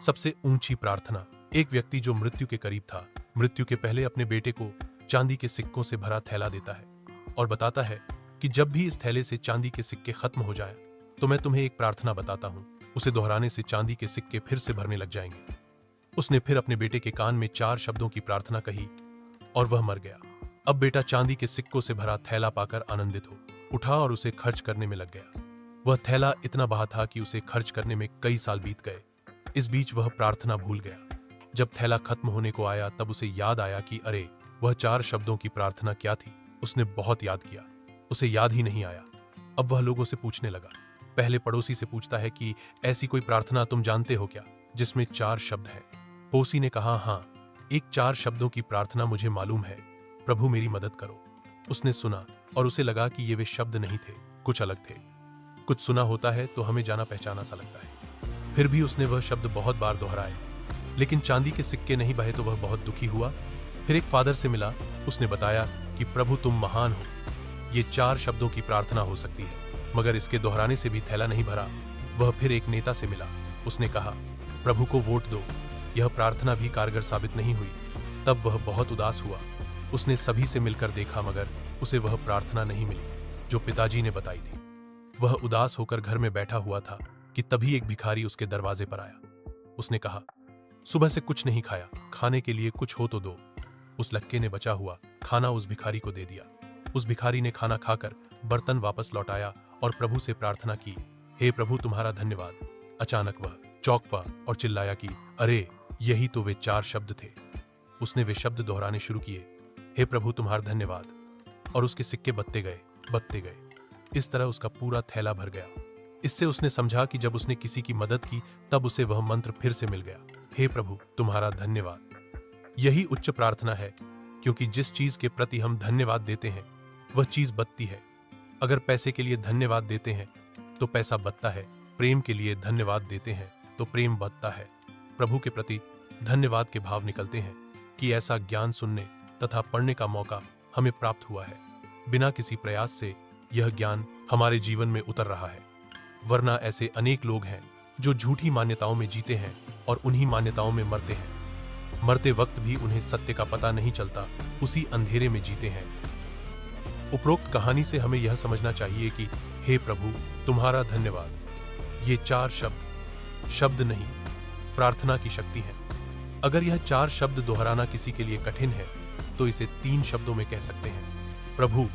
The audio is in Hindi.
सबसे ऊंची प्रार्थना। एक व्यक्ति जो मृत्यु के करीब था, मृत्यु के पहले अपने बेटे को चांदी के सिक्कों से भरा थैला देता है और बताता है कि जब भी इस थैले से चांदी के सिक्के खत्म हो जाए तो मैं तुम्हें एक प्रार्थना बताता हूं। उसे दोहराने से चांदी के सिक्के फिर से भरने लग जाएंगे। उसने फिर अपने बेटे के कान में 4 शब्दों की प्रार्थना कही और वह मर गया। अब बेटा चांदी के सिक्कों से भरा थैला पाकर आनंदित हो उठा और उसे खर्च करने में लग गया। वह थैला इतना बड़ा था कि उसे खर्च करने में कई साल बीत गए। इस बीच वह प्रार्थना भूल गया। जब थैला खत्म होने को आया तब उसे याद आया कि अरे, वह 4 शब्दों की प्रार्थना क्या थी। उसने बहुत याद किया, उसे याद ही नहीं आया। अब वह लोगों से पूछने लगा। पहले पड़ोसी से पूछता है कि ऐसी कोई प्रार्थना तुम जानते हो क्या जिसमें 4 शब्द हैं। पड़ोसी ने कहा, हाँ, एक 4 शब्दों की प्रार्थना मुझे मालूम है, प्रभु मेरी मदद करो। उसने सुना और उसे लगा कि ये वे शब्द नहीं थे, कुछ अलग थे। कुछ सुना होता है तो हमें जाना पहचाना सा लगता है। फिर भी उसने वह शब्द बहुत बार दोहराए, लेकिन चांदी के सिक्के नहीं बहे तो वह बहुत दुखी हुआ। फिर एक फादर से मिला। उसने बताया कि प्रभु तुम महान हो, ये 4 शब्दों की प्रार्थना हो सकती है, मगर इसके दोहराने से भी थैला नहीं भरा। वह फिर एक नेता से मिला। उसने कहा, प्रभु को वोट दो। यह प्रार्थना भी कारगर साबित नहीं हुई। तब वह बहुत उदास हुआ। उसने सभी से मिलकर देखा मगर उसे वह प्रार्थना नहीं मिली जो पिताजी ने बताई थी। वह उदास होकर घर में बैठा हुआ था कि तभी एक भिखारी उसके दरवाजे पर आया। उसने कहा, सुबह से कुछ नहीं खाया, खाने के लिए कुछ हो तो दो। उस लड़के ने बचा हुआ खाना उस भिखारी को दे दिया। उस भिखारी ने खाना खाकर बर्तन वापस लौटाया और प्रभु से प्रार्थना की, हे प्रभु तुम्हारा धन्यवाद। अचानक वह चौंक पड़ा और चिल्लाया कि अरे, यही तो वे 4 शब्द थे। उसने वे शब्द दोहराने शुरू किए, हे प्रभु तुम्हारा धन्यवाद, और उसके सिक्के बत्ते गए। इस तरह उसका पूरा थैला भर गया। इससे उसने समझा कि जब उसने किसी की मदद की तब उसे वह मंत्र फिर से मिल गया, हे प्रभु तुम्हारा धन्यवाद। यही उच्च प्रार्थना है, क्योंकि जिस चीज के प्रति हम धन्यवाद देते हैं वह चीज बदती है। अगर पैसे के लिए धन्यवाद देते हैं तो पैसा बदता है, प्रेम के लिए धन्यवाद देते हैं तो प्रेम बदता है। प्रभु के प्रति धन्यवाद के भाव निकलते हैं कि ऐसा ज्ञान सुनने तथा पढ़ने का मौका हमें प्राप्त हुआ है। बिना किसी प्रयास से यह ज्ञान हमारे जीवन में उतर रहा है, वरना ऐसे अनेक लोग हैं जो झूठी मान्यताओं में जीते हैं और उन्हीं मान्यताओं में मरते हैं। मरते वक्त भी उन्हें सत्य का पता नहीं चलता, उसी अंधेरे में जीते हैं। उपरोक्त कहानी से हमें यह समझना चाहिए कि हे प्रभु तुम्हारा धन्यवाद, ये 4 शब्द नहीं, प्रार्थना की शक्ति है। अगर यह 4 शब्द दोहराना किसी के लिए कठिन है तो इसे 3 शब्दों में कह सकते हैं, प्रभु